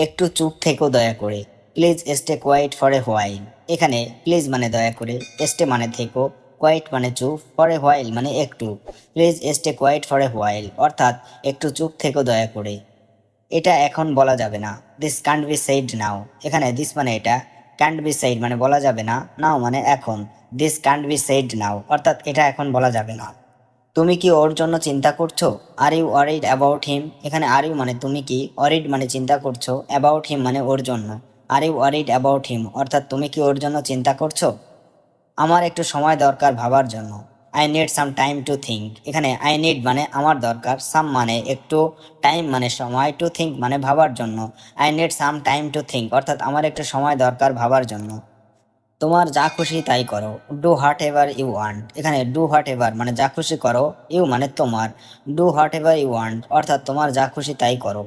একটু চুপ থেকো দয়া করে, please stay quiet for a while. এখানে প্লিজ মানে দয়া করে, স্টে মানে থেকো, কোয়াইট মানে চুপ, ফর এ হোয়াইল মানে একটু। Please stay quiet for a while অর্থাৎ একটু চুপ থেকো দয়া করে। এটা এখন বলা যাবে না, দিস কান্ট বি সেইড নাও। এখানে দিস মানে এটা, ক্যান্ট বি সেইড মানে বলা যাবে না, নাও মানে এখন। দিস কান্ট বি সেইড নাও অর্থাৎ এটা এখন বলা যাবে না। তুমি কি ওর জন্য চিন্তা করছো? Are you worried about him. এখানে আর ইউ মানে তুমি কি, ওয়ারিড মানে চিন্তা করছো, অ্যাবাউট হিম মানে ওর জন্য। Are you worried about him অর্থাৎ তুমি কি ওর জন্য চিন্তা করছো? আমার একটু সময় দরকার ভাবার জন্য। I need some time to think. এখানে আই নিড মানে আমার দরকার, সাম মানে একটু, টাইম মানে সময়, টু থিঙ্ক মানে ভাবার জন্য। I need some time to think অর্থাৎ আমার একটু সময় দরকার ভাবার জন্য। তোমার যা খুশি তাই করো, do whatever you want. এখানে ডু হোয়াট এভার মানে যা খুশি করো, ইউ মানে তোমার, do whatever you want অর্থাৎ তোমার যা খুশি তাই করো।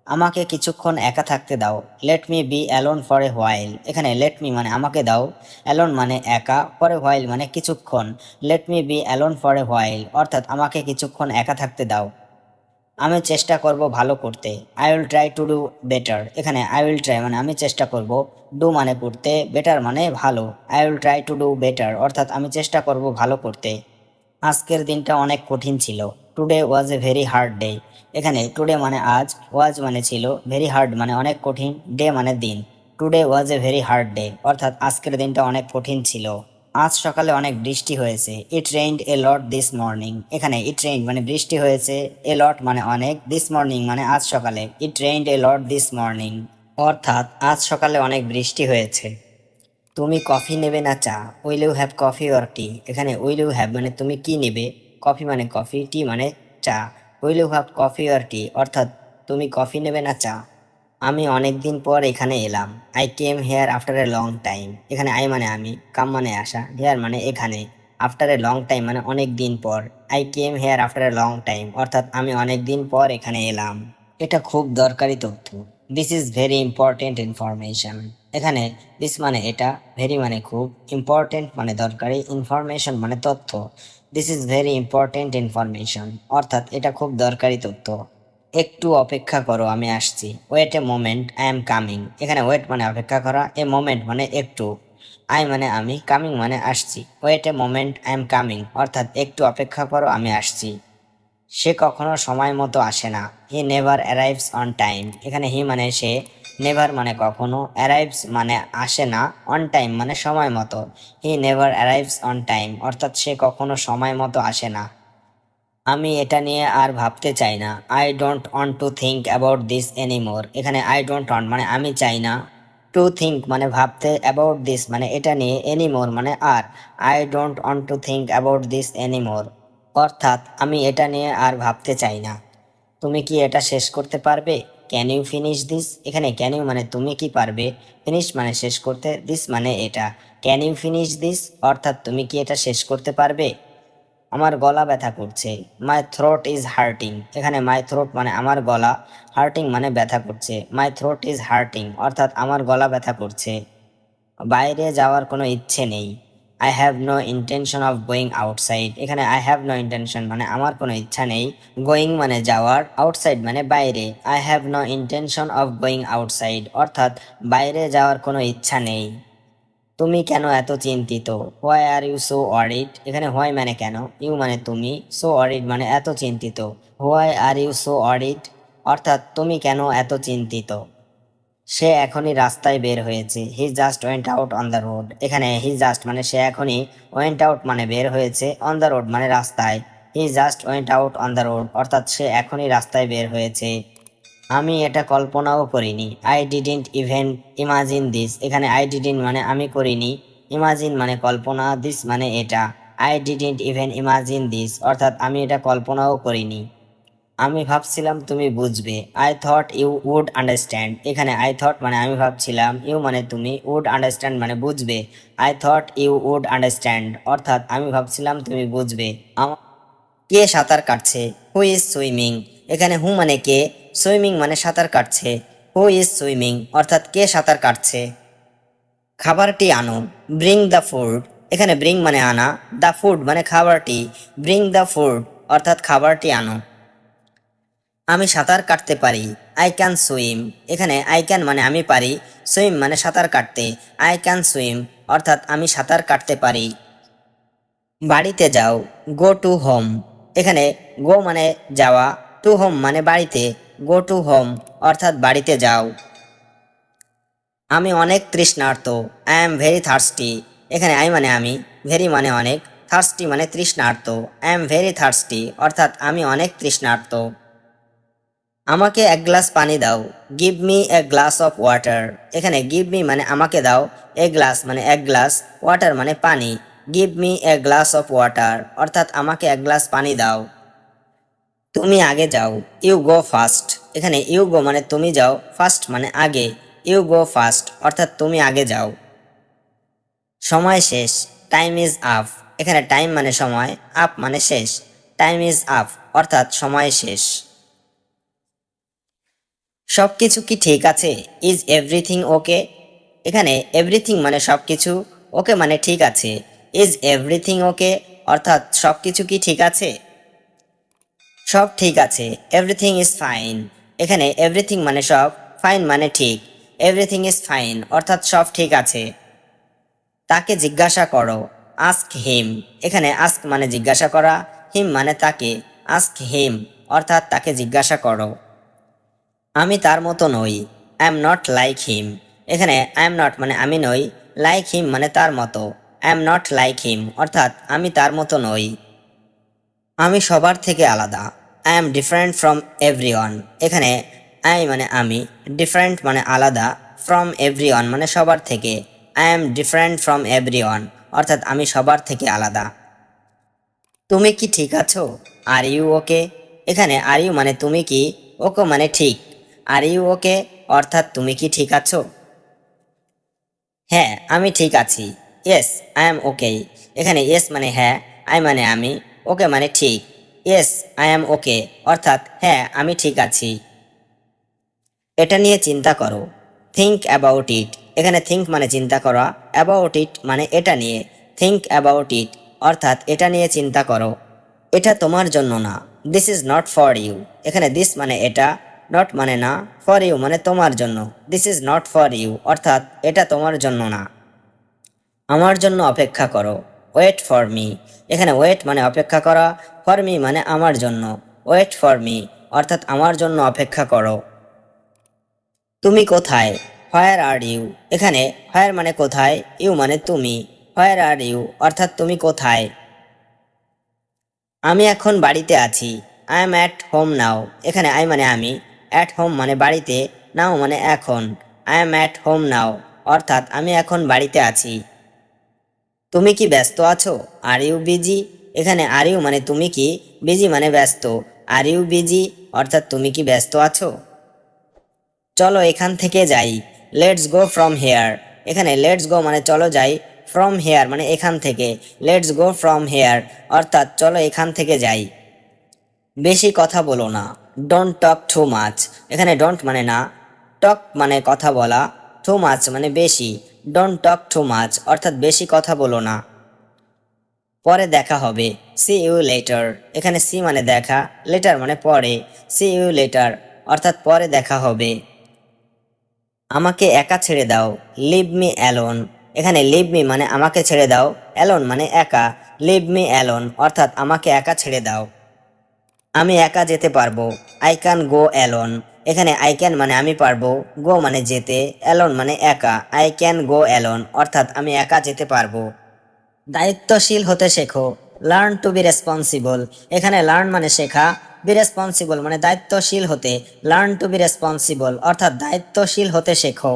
আমাকে কিছুক্ষণ একা থাকতে দাও, let me be alone for a while. এখানে লেট মি মানে আমাকে দাও, অ্যালোন মানে একা, ফর এ হোয়াইল মানে কিছুক্ষণ। Let me be alone for a while অর্থাৎ আমাকে কিছুক্ষণ একা থাকতে দাও। আমি চেষ্টা করব ভালো করতে, I will try to do better. এখানে আই উইল ট্রাই মানে আমি চেষ্টা করব, ডু মানে করতে, বেটার মানে ভালো। I will try to do better অর্থাৎ আমি চেষ্টা করব ভালো করতে। আজকের দিনটা অনেক কঠিন ছিল, today was a very hard day. এখানে টুডে মানে আজ, ওয়াজ মানে ছিল, ভেরি হার্ড মানে অনেক কঠিন, ডে মানে দিন। Today was a very hard day অর্থাৎ আজকের দিনটা অনেক কঠিন ছিল। আজ সকালে অনেক বৃষ্টি হয়েছে, it rained A lot this morning. এখানে ইট রেইন মানে বৃষ্টি হয়েছে, এ লট মানে অনেক, দিস মর্নিং মানে আজ সকালে, it rained A lot this morning অর্থাৎ আজ সকালে অনেক বৃষ্টি হয়েছে। তুমি কফি নেবে না চা, will you have coffee or tea. এখানে উইল ইউ হ্যাভ মানে তুমি কি নেবে, কফি মানে কফি, টি মানে চা। Will you have coffee or tea অর্থাৎ তুমি কফি নেবে না চা। আমি অনেক দিন পর এখানে এলাম, I came here after a long time. এখানে আই মানে আমি, কাম মানে আসা, হেয়ার মানে এখানে, আফটার এ লং টাইম মানে অনেক দিন পর। I came here after a long time অর্থাৎ আমি অনেক দিন পর এখানে এলাম। এটা খুব দরকারি তথ্য, this is very important information. এখানে দিস মানে এটা, ভেরি মানে খুব, ইম্পর্টেন্ট মানে দরকারি, ইনফরমেশন মানে তথ্য। This is very important information অর্থাৎ এটা খুব দরকারি তথ্য। একটু অপেক্ষা করো আমি আসছি, wait a moment I am coming. এখানে ওয়েট মানে অপেক্ষা করা, এ মোমেন্ট মানে একটু, আই মানে আমি, কামিং মানে আসছি। Wait a moment I am coming অর্থাৎ একটু অপেক্ষা করো আমি আসছি। সে কখনো সময় মতো আসে না, he never arrives on time. এখানে হি মানে সে, নেভার মানে কখনো, অ্যারাইভস মানে আসে না, অন টাইম মানে সময় মতো। He never arrives on time অর্থাৎ সে কখনো সময় মতো আসে না। আমি এটা নিয়ে আর ভাবতে চাই না, I don't want to think about this anymore. এখানে আই ডোন্ট ওয়ান্ট মানে আমি চাই না, টু থিঙ্ক মানে ভাবতে, অ্যাবাউট দিস মানে এটা নিয়ে, এনিমোর মানে আর। I don't want to think about this anymore অর্থাৎ আমি এটা নিয়ে আর ভাবতে চাই না। তুমি কি এটা শেষ করতে পারবে? Can you finish this. এখানে ক্যান ইউ মানে তুমি কি পারবে, ফিনিশ মানে শেষ করতে, দিস মানে এটা। ক্যান ইউ ফিনিশ দিস অর্থাৎ তুমি কি এটা শেষ করতে পারবে? আমার গলা ব্যথা করছে, মাই থ্রোট ইজ হার্টিং। এখানে মাই থ্রোট মানে আমার গলা, হার্টিং মানে ব্যথা করছে, মাই থ্রোট ইজ হার্টিং অর্থাৎ আমার গলা ব্যথা করছে। বাইরে যাওয়ার কোনো ইচ্ছে নেই, I have no intention of going outside. এখানে আই হ্যাভ নো ইন্টেনশন মানে আমার কোনো ইচ্ছা নেই, গোয়িং মানে যাওয়ার, আউটসাইড মানে বাইরে। I have no intention of going outside অর্থাৎ বাইরে যাওয়ার কোনো ইচ্ছা নেই। তুমি কেন এত চিন্তিত, why are you so worried. এখানে হোয়াই মানে কেন, ইউ মানে তুমি, সো ওয়ারিড মানে এত চিন্তিত। Why are you so worried অর্থাৎ তুমি কেন এত চিন্তিত। সে এখনই রাস্তায় বের হয়েছে, he just went out on the road. এখানে হি জাস্ট মানে সে এখনই, ওয়েন্ট আউট মানে বের হয়েছে, অন দ্য রোড মানে রাস্তায়। He just went out on the road অর্থাৎ সে এখনই রাস্তায় বের হয়েছে। আমি এটা কল্পনাও করিনি, I didn't even imagine this. এখানে আই ডিডন্ট মানে আমি করিনি, ইমাজিন মানে কল্পনা, দিস মানে এটা। I didn't even imagine this অর্থাৎ আমি এটা কল্পনাও করিনি। আমি ভাবছিলাম তুমি বুঝবে, I thought you would understand. এখানে আই থট মানে আমি ভাবছিলাম, ইউ মানে তুমি, উড আন্ডারস্ট্যান্ড মানে বুঝবে। I thought you would understand অর্থাৎ আমি ভাবছিলাম তুমি বুঝবে। কে সাঁতার কাটছে, হু ইজ সুইমিং। এখানে হু মানে কে, সুইমিং মানে সাঁতার কাটছে, হু ইজ সুইমিং অর্থাৎ কে সাঁতার কাটছে। খাবারটি আনো, ব্রিং দ্য ফুড। এখানে ব্রিং মানে আনা, দ্য ফুড মানে খাবারটি, ব্রিং দ্য ফুড অর্থাৎ খাবারটি আনো। আমি সাঁতার কাটতে পারি, আই ক্যান সুইম। এখানে আই ক্যান মানে আমি পারি, সুইম মানে সাঁতার কাটতে। আই ক্যান সুইম অর্থাৎ আমি সাঁতার কাটতে পারি। বাড়িতে যাও, গো টু হোম। এখানে গো মানে যাওয়া, টু হোম মানে বাড়িতে, গো টু হোম অর্থাৎ বাড়িতে যাও। আমি অনেক তৃষ্ণার্ত, আই এম ভেরি থার্স্টি। এখানে আই মানে আমি, ভেরি মানে অনেক, থার্স্টি মানে তৃষ্ণার্ত। আই এম ভেরি থার্স্টি অর্থাৎ আমি অনেক তৃষ্ণার্ত। আমাকে এক গ্লাস পানি দাও, give me a glass of water. এখানে গিভ মি মানে আমাকে দাও, এ গ্লাস মানে এক গ্লাস, ওয়াটার মানে পানি। Give me a glass of water অর্থাৎ আমাকে এক গ্লাস পানি দাও। তুমি আগে যাও, ইউ গো ফার্স্ট। এখানে ইউ গো মানে তুমি যাও, ফার্স্ট মানে আগে, ইউ গো ফার্স্ট অর্থাৎ তুমি আগে যাও। সময় শেষ, টাইম ইজ আপ। এখানে টাইম মানে সময়, আপ মানে শেষ, টাইম ইজ আপ অর্থাৎ সময় শেষ। সব কিছু কি ঠিক আছে, ইজ এভরিথিং ওকে। এখানে এভরিথিং মানে সব কিছু, ওকে মানে ঠিক আছে, ইজ এভরিথিং ওকে অর্থাৎ সব কিছু কি ঠিক আছে। সব ঠিক আছে, এভরিথিং ইজ ফাইন। এখানে এভরিথিং মানে সব, ফাইন মানে ঠিক, এভরিথিং ইজ ফাইন অর্থাৎ সব ঠিক আছে। তাকে জিজ্ঞাসা করো, আস্ক হিম। এখানে আস্ক মানে জিজ্ঞাসা করা, হিম মানে তাকে, আস্ক হিম অর্থাৎ তাকে জিজ্ঞাসা করো। আমি তার মতো নই, I am not like him. এখানে আই এম নট মানে আমি নই, লাইক হিম মানে তার মতো, I am not like him অর্থাৎ আমি তার মতো নই। আমি সবার থেকে আলাদা, I am different from everyone. এখানে আই মানে আমি, ডিফারেন্ট মানে আলাদা, ফ্রম এভরিওয়ান মানে সবার থেকে, I am different from everyone অর্থাৎ আমি সবার থেকে আলাদা। তুমি কি ঠিক আছো, আর ইউ ওকে। এখানে আর ইউ মানে তুমি কি, ওকে মানে ঠিক, আর ইউ ওকে অর্থাৎ তুমি কি ঠিক আছো। হ্যাঁ আমি ঠিক আছি, ইয়েস আই এম ওকে। এখানে ইয়েস মানে হ্যাঁ, আই মানে আমি, ওকে মানে ঠিক, ইয়েস আই এম ওকে অর্থাৎ হ্যাঁ আমি ঠিক আছি। এটা নিয়ে চিন্তা করো, থিঙ্ক অ্যাবাউট ইট। এখানে থিঙ্ক মানে চিন্তা করা, অ্যাবাউট ইট মানে এটা নিয়ে, থিঙ্ক অ্যাবাউট ইট অর্থাৎ এটা নিয়ে চিন্তা করো। এটা তোমার জন্য না, this is not for you. এখানে দিস মানে এটা, নট মানে না, ফর ইউ মানে তোমার জন্য, this is not for you অর্থাৎ এটা তোমার জন্য না। আমার জন্য অপেক্ষা করো, ওয়েট ফর মি। এখানে ওয়েট মানে অপেক্ষা করা, ফর মি মানে আমার জন্য, ওয়েট ফর মি অর্থাৎ আমার জন্য অপেক্ষা করো। তুমি কোথায়, হোয়ার আর ইউ। এখানে হোয়ার মানে কোথায়, ইউ মানে তুমি, হোয়ার আর ইউ অর্থাৎ তুমি কোথায়। আমি এখন বাড়িতে আছি, I am at home now. এখানে আই মানে আমি, অ্যাট হোম মানে বাড়িতে, নাও মানে এখন, I am at home now অর্থাৎ আমি এখন বাড়িতে আছি। তুমি কি ব্যস্ত আছো, আর ইউ বিজি। এখানে আর ইউ মানে তুমি কি, বিজি মানে ব্যস্ত, আর ইউ বিজি অর্থাৎ তুমি কি ব্যস্ত আছো। চলো এখান থেকে যাই, লেটস গো ফ্রম হেয়ার। এখানে লেটস গো মানে চলো যাই, ফ্রম হেয়ার মানে এখান থেকে, লেটস গো ফ্রম হেয়ার অর্থাৎ চলো এখান থেকে যাই। বেশি কথা বলো না, ডোন্ট টক টু মাচ। এখানে ডোন্ট মানে না, টক মানে কথা বলা, টু মাচ মানে বেশি, ডোন্ট টক টু মাচ অর্থাৎ বেশি কথা বলো না। পরে দেখা হবে, সি ইউ লেটার। এখানে সি মানে দেখা, লেটার মানে পরে, সি ইউ লেটার অর্থাৎ পরে দেখা হবে। আমাকে একা ছেড়ে দাও, লিভ মি অ্যালোন। এখানে লিভ মি মানে আমাকে ছেড়ে দাও, অ্যালোন মানে একা, লিভ মি অ্যালোন অর্থাৎ আমাকে একা ছেড়ে দাও। আমি একা যেতে পারবো, আই ক্যান গো অ্যালোন। এখানে আই ক্যান মানে আমি পারবো, গো মানে যেতে, অ্যালোন মানে একা, আই ক্যান গো অ্যালোন অর্থাৎ আমি একা যেতে পারবো। দায়িত্বশীল হতে শেখো, লার্ন টু বি রেসপন্সিবল। এখানে লার্ন মানে শেখা, বি রেসপন্সিবল মানে দায়িত্বশীল হতে, লার্ন টু বি রেসপন্সিবল অর্থাৎ দায়িত্বশীল হতে শেখো।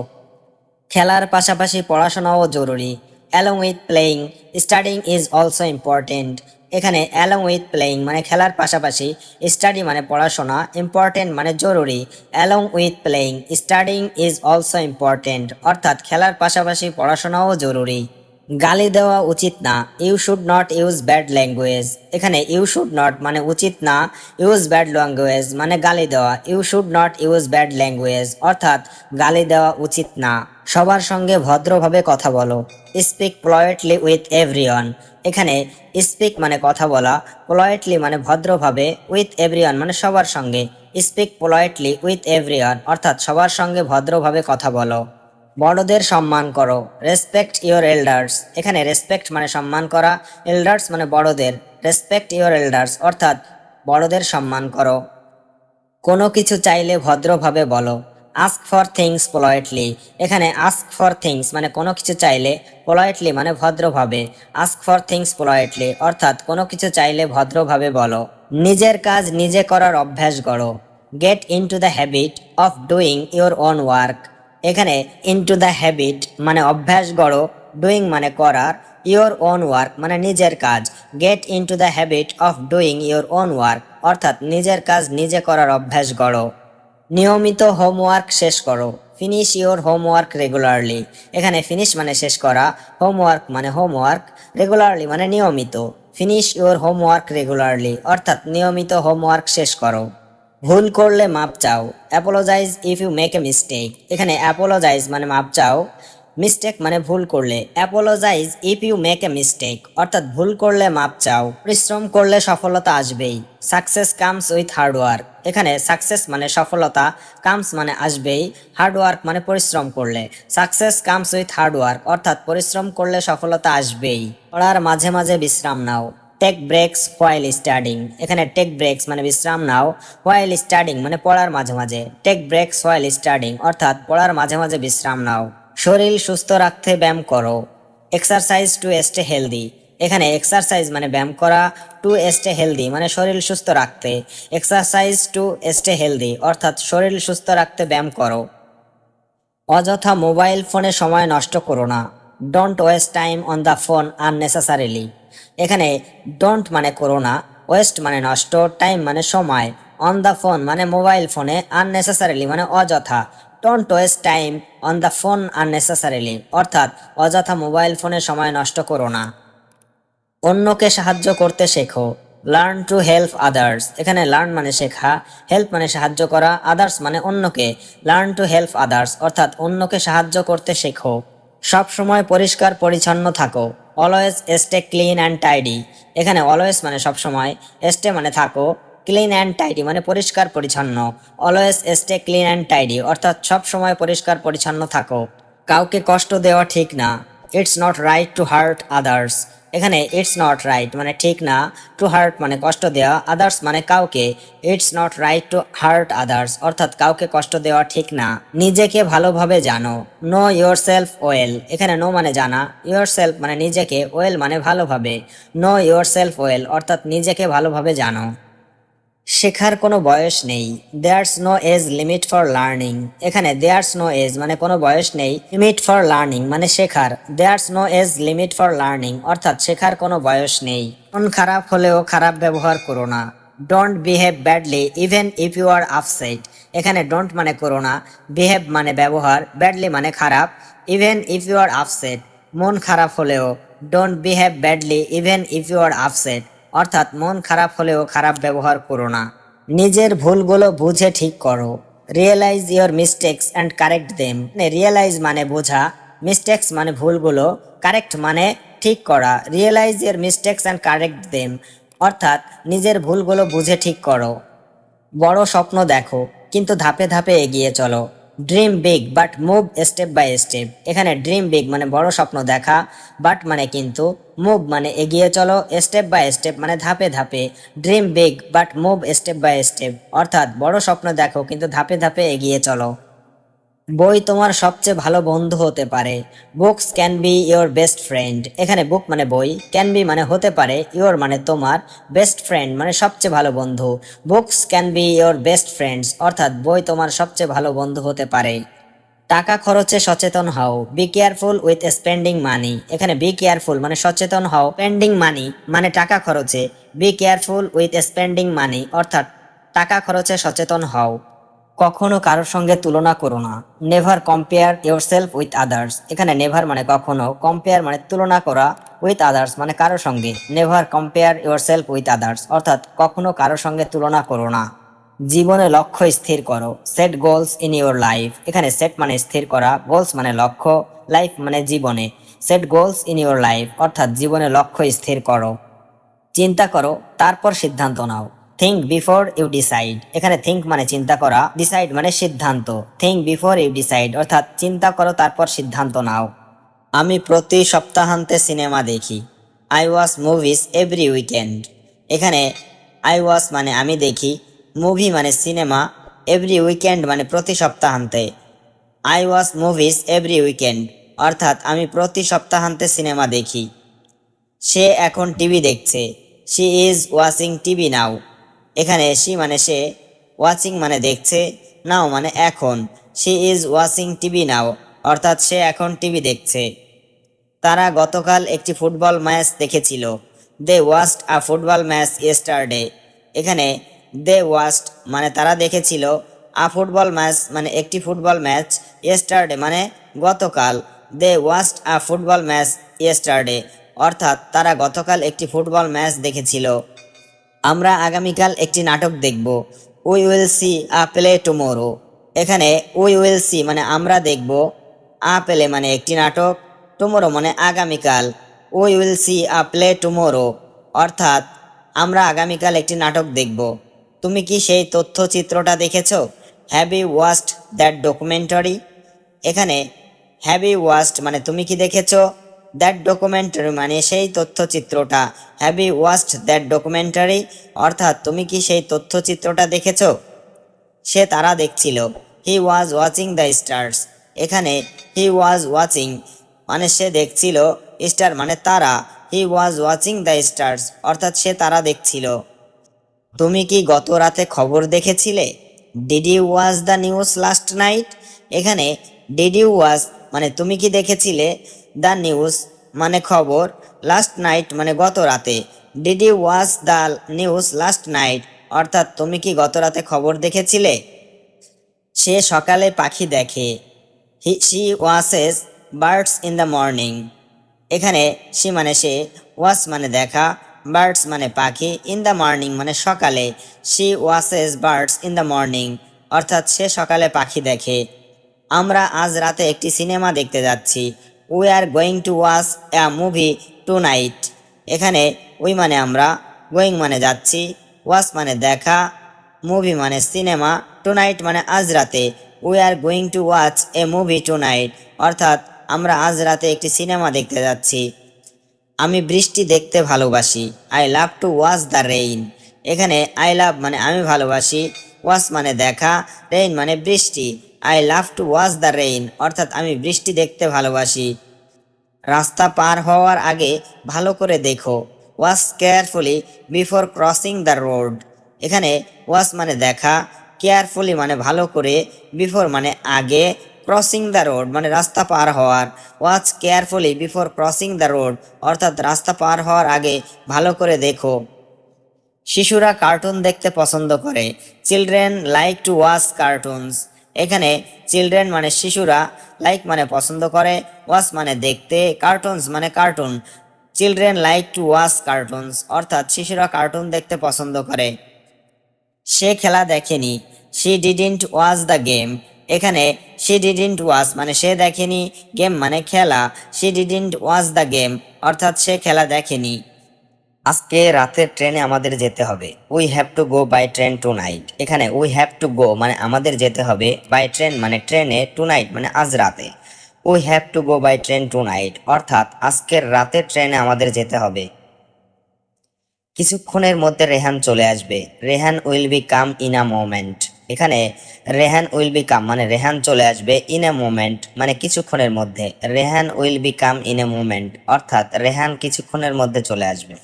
খেলার পাশাপাশি পড়াশোনাও জরুরি, along with playing studying is also important. এখানে অ্যালং উইথ প্লেয়িং মানে খেলার পাশাপাশি, স্টাডি মানে পড়াশোনা, ইম্পর্টেন্ট মানে জরুরি, along with playing studying is also important অর্থাৎ খেলার পাশাপাশি পড়াশোনাও জরুরি। গালি দেওয়া উচিত না, you should not use bad language. এখানে ইউ শুড নট মানে উচিত না, ইউজ ব্যাড ল্যাঙ্গুয়েজ মানে গালি দেওয়া। You should not use bad language অর্থাৎ গালি দেওয়া উচিত না। সবার সঙ্গে ভদ্রভাবে কথা বলো, স্পিক politely উইথ এভরিওয়ান। এখানে স্পিক মানে কথা বলা, politely মানে ভদ্রভাবে, উইথ এভরিওয়ান মানে সবার সঙ্গে। স্পিক politely উইথ এভরিওয়ান অর্থাৎ সবার সঙ্গে ভদ্রভাবে কথা বলো। বড়দের সম্মান করো, রেসপেক্ট ইওর এল্ডার্স। এখানে রেসপেক্ট মানে সম্মান করা, এল্ডার্স মানে বড়দের। রেসপেক্ট ইওর এল্ডার্স অর্থাৎ বড়দের সম্মান করো। কোনো কিছু চাইলে ভদ্রভাবে বলো, আস্ক ফর থিংস পোলাইটলি। এখানে আস্ক ফর থিংস মানে কোনো কিছু চাইলে, পোলাইটলি মানে ভদ্রভাবে। আস্ক ফর থিংস পোলাইটলি অর্থাৎ কোনো কিছু চাইলে ভদ্রভাবে বলো। নিজের কাজ নিজে করার অভ্যাস গড়ো, get into the habit of doing your own work. এখানে ইনটু দ্য হ্যাবিট মানে অভ্যাস গড়ো, ডুইং মানে করার, ইওর ওন ওয়ার্ক মানে নিজের কাজ। Gate into the habit of doing your own work অর্থাৎ নিজের কাজ নিজে করার অভ্যাস গড়ো। নিয়মিত হোমওয়ার্ক শেষ করো, ফিনিশ ইওর হোমওয়ার্ক রেগুলারলি। এখানে ফিনিশ মানে শেষ করা, হোমওয়ার্ক মানে হোমওয়ার্ক, রেগুলারলি মানে নিয়মিত। ফিনিশ ইওর হোমওয়ার্ক রেগুলারলি অর্থাৎ নিয়মিত হোমওয়ার্ক শেষ করো। ভুল করলে মাপ চাও, apologise if you make a mistake. এখানে অ্যাপোলোজাইজ মানে মাপ চাও, মিস্টেক মানে ভুল করলে। Apologise if you make a mistake অর্থাৎ ভুল করলে মাপ চাও। পরিশ্রম করলে সফলতা আসবেই, success comes with hard work. এখানে সাকসেস মানে সফলতা, কামস মানে আসবেই, হার্ড ওয়ার্ক মানে পরিশ্রম করলে। Success comes with hard work অর্থাৎ পরিশ্রম করলে সফলতা আসবেই। পড়ার মাঝে মাঝে বিশ্রাম নাও, টেক ব্রেকস হোয়াইল স্টাডিং। এখানে টেক ব্রেকস মানে বিশ্রাম নাও, হোয়াইল স্টাডিং মানে পড়ার মাঝে মাঝে। টেক ব্রেকস হোয়াইল স্টাডিং অর্থাৎ পড়ার মাঝে মাঝে বিশ্রাম নাও। শরীর সুস্থ রাখতে ব্যায়াম করো, এক্সারসাইজ টু স্টে হেলদি। এখানে এক্সারসাইজ মানে ব্যায়াম করা, টু স্টে হেলদি মানে শরীর সুস্থ রাখতে। এক্সারসাইজ টু স্টে হেলদি অর্থাৎ শরীর সুস্থ রাখতে ব্যায়াম করো। অযথা মোবাইল ফোনে সময় নষ্ট করো না, don't waste time on the phone unnecessarily. এখানে ডোন্ট মানে করো না, ওয়েস্ট মানে নষ্ট, টাইম মানে সময়, অন দ্য ফোন মানে মোবাইল ফোনে, আননেসেসারিলি মানে অযথা। Don't waste time on the phone unnecessarily অর্থাৎ অযথা মোবাইল ফোনে সময় নষ্ট করো না। অন্যকে সাহায্য করতে শেখো, লার্ন টু হেল্প আদার্স। এখানে লার্ন মানে শেখা, হেল্প মানে সাহায্য করা, আদার্স মানে অন্যকে। লার্ন টু হেল্প আদার্স অর্থাৎ অন্যকে সাহায্য করতে শেখো। সব সময় পরিষ্কার পরিচ্ছন্ন থাকো, always stay clean and tidy. এখানে অলওয়েজ মানে সব সময়, স্টে মানে থাকো, ক্লিন অ্যান্ড টাইডি মানে পরিষ্কার পরিচ্ছন্ন। Always stay clean and tidy অর্থাৎ সব সময় পরিষ্কার পরিচ্ছন্ন থাকো। কাউকে কষ্ট দেওয়া ঠিক না, it's not right two heart others. এখানে ইটস নট রাইট মানে ঠিক না, টু হার্ট মানে কষ্ট দেওয়া, আদার্স মানে কাউকে। It's not right two heart others অর্থাৎ কাউকে কষ্ট দেওয়া ঠিক না। নিজেকে ভালোভাবে জানো, নো ইয়োর সেলফ ওয়েল। এখানে নো মানে জানা, ইয়োর সেলফ মানে নিজেকে, ওয়েল মানে ভালোভাবে। নো ইয়োর সেলফ ওয়েল অর্থাৎ নিজেকে ভালোভাবে জানো। শেখার কোনো বয়স নেই, there's no age limit for learning. এখানে দেয়ার্স নো এজ মানে কোনো বয়স নেই, লিমিট ফর লার্নিং মানে শেখার। There's no age limit for learning অর্থাৎ শেখার কোনো বয়স নেই। মন খারাপ হলেও খারাপ ব্যবহার করো না, don't behave badly even if you are upset. এখানে ডোন্ট মানে করো না, বিহেভ মানে ব্যবহার, ব্যাডলি মানে খারাপ, even if you are upset মন খারাপ হলেও। Don't behave badly even if you are upset অর্থাৎ মন খারাপ হলেও খারাপ ব্যবহার করো না। নিজের ভুলগুলো বুঝে ঠিক করো, realise your mistakes and correct them. Realise মানে বোঝা, মিস্টেক্স মানে ভুলগুলো, কারেক্ট মানে ঠিক করা। Realise your mistakes and correct them অর্থাৎ নিজের ভুলগুলো বুঝে ঠিক করো। বড় স্বপ্ন দেখো কিন্তু ধাপে ধাপে এগিয়ে চলো, dream big but move step by step. এখানে ড্রিম বিগ মানে বড় স্বপ্ন দেখা, বাট মানে কিন্তু, মুভ মানে এগিয়ে চলো, স্টেপ বাই স্টেপ মানে ধাপে ধাপে। Dream big but move step by step অর্থাৎ বড় স্বপ্ন দেখো কিন্তু ধাপে ধাপে এগিয়ে চলো। বই তোমার সবচেয়ে ভালো বন্ধু হতে পারে, books can be your best friend. এখানে বুক মানে বই, ক্যান বি মানে হতে পারে, ইওর মানে তোমার, বেস্ট ফ্রেন্ড মানে সবচেয়ে ভালো বন্ধু। Books can be your best friends অর্থাৎ বই তোমার সবচেয়ে ভালো বন্ধু হতে পারে। টাকা খরচে সচেতন হও, বি কেয়ারফুল উইথ স্পেন্ডিং মানি। এখানে বি কেয়ারফুল মানে সচেতন হও, স্পেন্ডিং মানি মানে টাকা খরচে, বি কেয়ারফুল উইথ স্পেন্ডিং মানি অর্থাৎ টাকা খরচে সচেতন হও। কখনো কারোর সঙ্গে তুলনা করো না। Never compare your self with others. এখানে নেভার মানে কখনো, কম্পেয়ার মানে তুলনা করা, উইথ আদার্স মানে কারোর সঙ্গে। Never compare your self with others অর্থাৎ কখনো কারোর সঙ্গে তুলনা করো না। জীবনে লক্ষ্য স্থির করো। Set goals in your life. এখানে সেট মানে স্থির করা, গোলস মানে লক্ষ্য, লাইফ মানে জীবনে। Set goals in your life অর্থাৎ জীবনে লক্ষ্য স্থির করো। চিন্তা করো তারপর সিদ্ধান্ত নাও। Think before you decide. এখানে থিঙ্ক মানে চিন্তা করা, ডিসাইড মানে সিদ্ধান্ত। থিঙ্ক বিফোর ইউ ডিসাইড অর্থাৎ চিন্তা করো তারপর সিদ্ধান্ত নাও। আমি প্রতি সপ্তাহান্তে সিনেমা দেখি। I watch movies every weekend. এখানে আই ওয়াচ মানে আমি দেখি, মুভি মানে সিনেমা, এভরি উইকেন্ড মানে প্রতি সপ্তাহান্তে। I watch movies every weekend অর্থাৎ আমি প্রতি সপ্তাহান্তে সিনেমা দেখি। সে এখন টিভি দেখছে। শি ইজ ওয়াচিং টিভি নাও। এখানে শি মানে সে, ওয়াচিং মানে দেখছে, নাও মানে এখন। শি ইজ ওয়াচিং টিভি নাও অর্থাৎ সে এখন টিভি দেখছে। তারা গতকাল একটি ফুটবল ম্যাচ দেখেছিল। দে ওয়াচড আ ফুটবল ম্যাচ ইয়েস্টারডে। এখানে দে ওয়াচড মানে তারা দেখেছিল, আ ফুটবল ম্যাচ মানে একটি ফুটবল ম্যাচ, ইয়েস্টারডে মানে গতকাল। দে ওয়াচড আ ফুটবল ম্যাচ ইয়েস্টারডে অর্থাৎ তারা গতকাল একটি ফুটবল ম্যাচ দেখেছিল। আমরা আগামীকাল একটি নাটক দেখব। We will see a play tomorrow. এখানে উই উইল সি মানে আমরা দেখব, আ প্লে মানে একটি নাটক, টুমোরো মানে আগামীকাল। We will see a play tomorrow অর্থাৎ আমরা আগামীকাল একটি নাটক দেখব। তুমি কি সেই তথ্যচিত্রটা দেখেছ? Have you watched that documentary? এখানে হ্যাভ ইউ ওয়াচড মানে তুমি কি দেখেছ, দ্যাট ডকুমেন্টারি মানে সেই তথ্যচিত্রটা। Have you watched that documentary অর্থাৎ তুমি কি সেই তথ্যচিত্রটা দেখেছ? সে তারা দেখছিল। He was watching the stars. এখানে হি ওয়াজ ওয়াচিং মানে সে দেখছিল, স্টার মানে তারা। হি ওয়াজ ওয়াচিং দ্য স্টার্স অর্থাৎ সে তারা দেখছিল। তুমি কি গত রাতে খবর দেখেছিলে? Did you watch the news last night? এখানে ডিড ইউ ওয়াচ মানে তুমি কি দেখেছিলে, দ্য নিউজ মানে খবর, লাস্ট নাইট মানে গত রাতে। Did you watch the news last night অর্থাৎ তুমি কি গত রাতে খবর দেখেছিলে। সে সকালে পাখি দেখে। She watches birds in the morning. এখানে শি মানে সে, ওয়াচ মানে দেখা, বার্ডস মানে পাখি, ইন দ্য মর্নিং মানে সকালে। She watches birds in the morning অর্থাৎ সে সকালে পাখি দেখে। আমরা আজ রাতে একটি সিনেমা দেখতে যাচ্ছি। We are going to watch a movie tonight. এখানে উই মানে আমরা, গোয়িং মানে যাচ্ছি, ওয়াচ মানে দেখা, মুভি মানে সিনেমা, টু নাইট মানে আজ রাতে। We are going to watch a movie tonight অর্থাৎ আমরা আজ রাতে একটি সিনেমা দেখতে যাচ্ছি। আমি বৃষ্টি দেখতে ভালোবাসি। I love to watch the rain. এখানে আই লাভ মানে আমি ভালোবাসি, ওয়াচ মানে দেখা, রেইন মানে বৃষ্টি। I love to watch the rain অর্থাৎ আমি বৃষ্টি দেখতে ভালোবাসি। রাস্তা পার হওয়ার আগে ভালো করে দেখো। Watch carefully before crossing the road. এখানে ওয়াচ মানে দেখা, কেয়ারফুলি মানে ভালো করে, বিফোর মানে আগে, ক্রসিং দ্য রোড মানে রাস্তা পার হওয়ার। Watch carefully before crossing the road অর্থাৎ রাস্তা পার হওয়ার আগে ভালো করে দেখো। শিশুরা কার্টুন দেখতে পছন্দ করে। Children like to watch cartoons. এখানে চিলড্রেন মানে শিশুরা, লাইক মানে পছন্দ করে, ওয়াচ মানে দেখতে, কার্টুনস মানে cartoon. Children like to watch cartoons অর্থাৎ শিশুরা কার্টুন দেখতে পছন্দ করে। সে খেলা দেখেনি। She didn't watch the game. এখানে শি ডিডন্ট ওয়াচ মানে সে দেখেনি, গেম মানে খেলা। She didn't watch the game অর্থাৎ সে খেলা দেখেনি। আজকে রাতের ট্রেনে আমাদের যেতে হবে। We have to go by train tonight. এখানে উই হ্যাভ টু গো মানে আমাদের যেতে হবে, বাই ট্রেন মানে ট্রেনে, টু নাইট মানে আজ রাতে। We have to go by train tonight অর্থাৎ আজকের রাতের ট্রেনে আমাদের যেতে হবে। কিছুক্ষণের মধ্যে রেহান চলে আসবে। Rehan will be come in a moment. এখানে রেহান উইল বি কাম মানে রেহান চলে আসবে, ইন এ মোমেন্ট মানে কিছুক্ষণের মধ্যে। Rehan will be come in a moment অর্থাৎ রেহান কিছুক্ষণের মধ্যে চলে আসবে।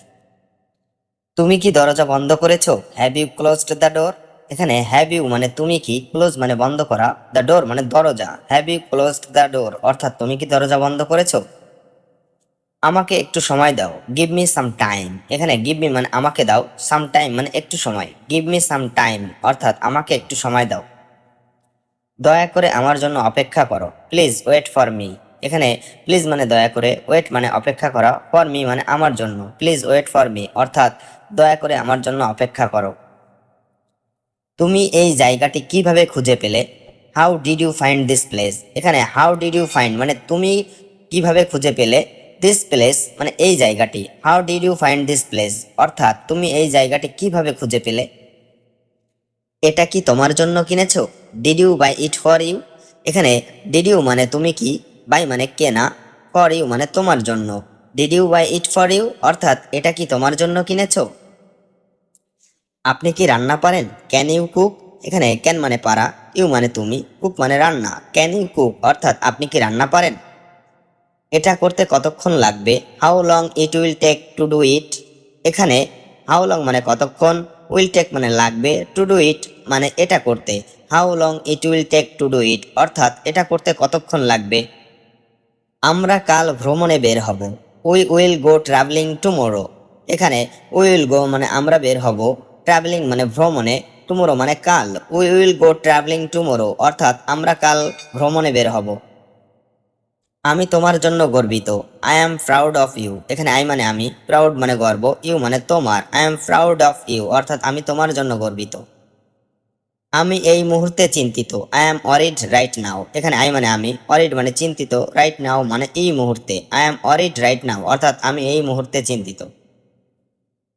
তুমি কি দরজা বন্ধ করেছো? Have you closed the door? এখানে হ্যাভ ইউ মানে তুমি কি, ক্লোজ মানে বন্ধ করা, দ্য ডোর মানে দরজা। Have you closed the door অর্থাৎ তুমি কি দরজা বন্ধ করেছো? আমাকে একটু সময় দাও। Give me some time. এখানে গিভ মি মানে আমাকে দাও, সাম টাইম মানে একটু সময়। গিভ মি সাম টাইম অর্থাৎ আমাকে একটু সময় দাও। দয়া করে আমার জন্য অপেক্ষা করো, প্লিজ ওয়েট ফর মি। এখানে প্লিজ মানে দয়া করে, ওয়েট মানে অপেক্ষা করা, ফর মি মানে আমার জন্য, প্লিজ ওয়েট ফর মি অর্থাৎ দয়া করে আমার জন্য অপেক্ষা করো। তুমি এই জায়গাটি কিভাবে খুঁজে পেলে? How did you find this place. এখানে হাউ ডিড ইউ ফাইন্ড মানে তুমি কিভাবে খুঁজে পেলে, দিস প্লেস মানে এই জায়গাটি, how did you find this place অর্থাৎ তুমি এই জায়গাটি কিভাবে খুঁজে পেলে। এটা কি তোমার জন্য কিনেছো? Did you buy it for you. এখানে ডিড ইউ মানে তুমি কি, বাই মানে কেনা, ফর ইউ মানে তোমার জন্য। Did you buy it for you অর্থাৎ এটা কি তোমার জন্য কিনেছো? আপনি কি রান্না পারেন? Can you cook. এখানে ক্যান মানে পারা, ইউ মানে তুমি, কুক মানে রান্না। ক্যান ইউ কুক অর্থাৎ আপনি কি রান্না পারেন? এটা করতে কতক্ষণ লাগবে? How long it will take to do it. এখানে হাউ লং মানে কতক্ষণ, উইল টেক মানে লাগবে, টু ডু ইট মানে এটা করতে। How long it will take to do it অর্থাৎ এটা করতে কতক্ষণ লাগবে। আমরা কাল ভ্রমণে বের হব। We will go travelling tomorrow. এখানে উইল গো মানে আমরা বের হব, ট্রাভেলিং মানে ভ্রমণে, টুমোরো মানে কাল। We will go travelling tomorrow অর্থাৎ আমরা কাল ভ্রমণে বের হব। আমি তোমার জন্য গর্বিত। I am proud of you. এখানে আই মানে আমি, প্রাউড মানে গর্ব, ইউ মানে তোমার। I am proud of you অর্থাৎ আমি তোমার জন্য গর্বিত। আমি এই মুহূর্তে চিন্তিত। I am worried right now. এখানে আই মানে আমি, অরিড মানে চিন্তিত, রাইট নাও মানে এই মুহূর্তে। আই অ্যাম অরিড রাইট নাও অর্থাৎ আমি এই মুহূর্তে চিন্তিত।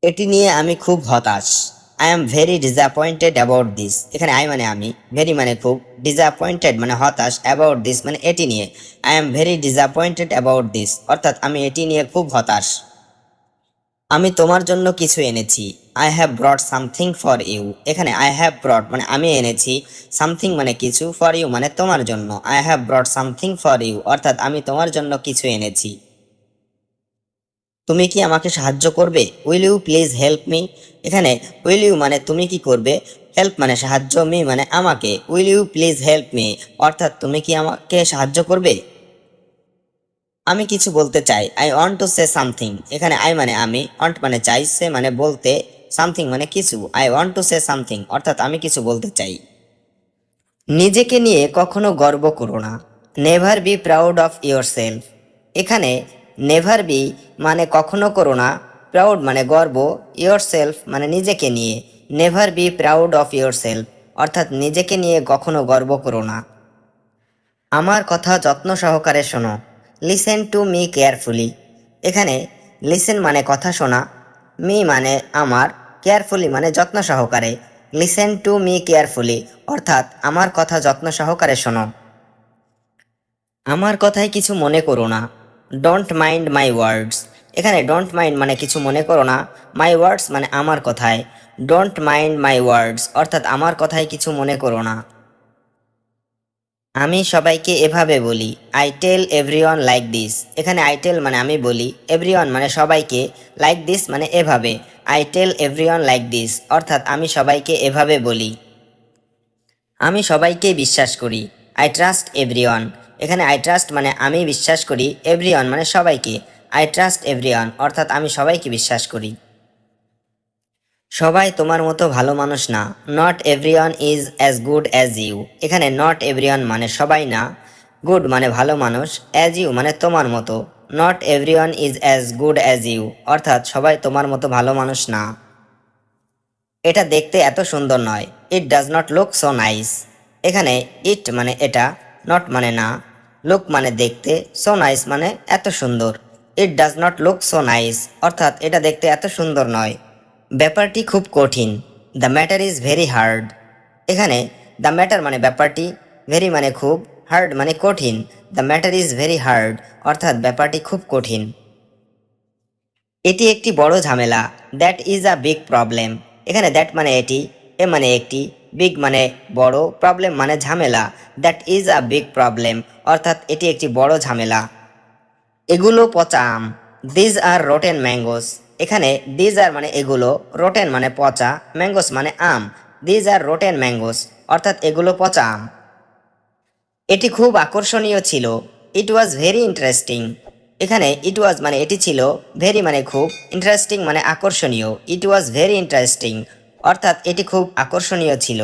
এটি নিয়ে আমি খুব হতাশ। I am very disappointed about this. এখানে আই মানে আমি, ভেরি মানে খুব, ডিসঅ্যাপয়েন্টেড মানে হতাশ, অ্যাবাউট দিস মানে এটি নিয়ে। I am very disappointed about this অর্থাৎ আমি এটি নিয়ে খুব হতাশ। আমি তোমার জন্য কিছু এনেছি। I have brought something for you. এখানে আই হ্যাভ ব্রট মানে আমি এনেছি, সামথিং মানে কিছু, ফর ইউ মানে তোমার জন্য। I have brought something for you অর্থাৎ আমি তোমার জন্য কিছু এনেছি। তুমি কি আমাকে সাহায্য করবে? Will you please help me. এখানে উইল ইউ মানে তুমি কি করবে, হেল্প মানে সাহায্য, মি মানে আমাকে। Will you please help me অর্থাৎ তুমি কি আমাকে সাহায্য করবে? আমি কিছু বলতে চাই। I want to say something. এখানে আই মানে আমি, ওয়ান্ট মানে চাই, সে মানে বলতে, সামথিং মানে কিছু। I want to say something অর্থাৎ আমি কিছু বলতে চাই। নিজেকে নিয়ে কখনো গর্ব করো না। Never be proud of your self. এখানে নেভার বি মানে কখনো করো না, প্রাউড মানে গর্ব, ইয়োর সেলফ মানে নিজেকে নিয়ে। Never be proud of your self অর্থাৎ নিজেকে নিয়ে কখনো গর্ব করো না। আমার কথা যত্ন সহকারে শোনো। Listen to me carefully. এখানে লিসেন মানে কথা শোনা, মি মানে আমার, কেয়ারফুলি মানে যত্ন সহকারে। লিসেন টু মি কেয়ারফুলি অর্থাৎ আমার কথা যত্ন সহকারে শোনো। আমার কথায় কিছু মনে করো না। ডোন্ট মাইন্ড মাই ওয়ার্ডস। এখানে ডোন্ট মাইন্ড মানে কিছু মনে করো না, মাই ওয়ার্ডস মানে আমার কথায়। ডোন্ট মাইন্ড মাই ওয়ার্ডস অর্থাৎ আমার কথায় কিছু মনে করো না। আমি সবাইকে এভাবে বলি। I tell everyone like this. এখানে আই টেল মানে আমি বলি, এভরিওয়ান মানে সবাইকে, লাইক দিস মানে এভাবে। I tell everyone like this অর্থাৎ আমি সবাইকে এভাবে বলি। আমি সবাইকে বিশ্বাস করি। I trust everyone. এখানে আই ট্রাস্ট মানে আমি বিশ্বাস করি, এভরিওয়ান মানে সবাইকে। আই ট্রাস্ট এভরিওয়ান অর্থাৎ আমি সবাইকে বিশ্বাস করি। সবাই তোমার মতো ভালো মানুষ না। Not everyone is as good as you. এখানে নট এভরিওয়ান মানে সবাই না, গুড মানে ভালো মানুষ, অ্যাজ ইউ মানে তোমার মতো। Not everyone is as good as you অর্থাৎ সবাই তোমার মতো ভালো মানুষ না। এটা দেখতে এত সুন্দর নয়। It does not look so nice. এখানে ইট মানে এটা, নট মানে না, লুক মানে দেখতে, সো নাইস মানে এত সুন্দর। It does not look so nice অর্থাৎ এটা দেখতে এত সুন্দর নয়। ব্যাপারটি খুব কঠিন। The matter is very hard. এখানে দ্য ম্যাটার মানে ব্যাপারটি, ভেরি মানে খুব, হার্ড মানে কঠিন। The matter is very hard অর্থাৎ ব্যাপারটি খুব কঠিন। এটি একটি বড় ঝামেলা। That is a big problem. এখানে দ্যাট মানে এটি, এ মানে একটি, বিগ মানে বড়, প্রবলেম মানে ঝামেলা। That is a big problem অর্থাৎ এটি একটি বড় ঝামেলা। এগুলো পচা আম। These are rotten mangoes. এখানে দিজ আর মানে এগুলো, রোটেন মানে পচা, ম্যাঙ্গোস মানে আম। দিজ আর রোটেন ম্যাঙ্গোস অর্থাৎ এগুলো পচা আম। এটি খুব আকর্ষণীয় ছিল। It was very interesting. এখানে ইট ওয়াজ মানে এটি ছিল, ভেরি মানে খুব, ইন্টারেস্টিং মানে আকর্ষণীয়। ইট ওয়াজ ভেরি ইন্টারেস্টিং অর্থাৎ এটি খুব আকর্ষণীয় ছিল।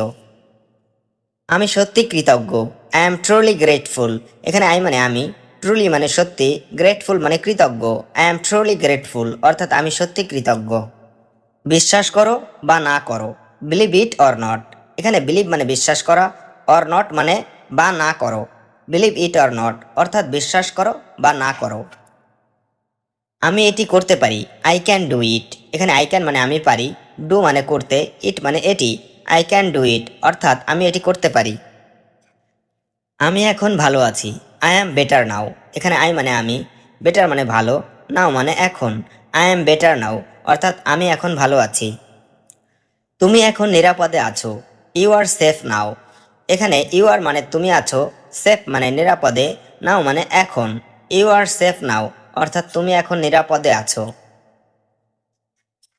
আমি সত্যি কৃতজ্ঞ। I am truly grateful. এখানে আই মানে আমি, ট্রুলি মানে সত্যি, গ্রেটফুল মানে কৃতজ্ঞ। আই এম ট্রুলি গ্রেটফুল অর্থাৎ আমি সত্যি কৃতজ্ঞ। বিশ্বাস করো বা না করো, বিলিভ ইট অর নট। এখানে বিলিভ মানে বিশ্বাস করা, অর নট মানে বা না করো। বিলিভ ইট অর নট অর্থাৎ বিশ্বাস করো বা না করো। আমি এটি করতে পারি, আই ক্যান ডু ইট। এখানে আই ক্যান মানে আমি পারি, ডু মানে করতে, ইট মানে এটি। আই ক্যান ডু ইট অর্থাৎ আমি এটি করতে পারি। আমি এখন ভালো আছি, আই অ্যাম বেটার নাও। এখানে আই মানে আমি, বেটার মানে ভালো, নাও মানে এখন। আই অ্যাম বেটার নাও অর্থাৎ আমি এখন ভালো আছি। তুমি এখন নিরাপদে আছো, ইউ আর সেফ নাও। এখানে ইউ আর মানে তুমি আছো, সেফ মানে নিরাপদে, নাও মানে এখন। ইউ আর সেফ নাও অর্থাৎ তুমি এখন নিরাপদে আছো।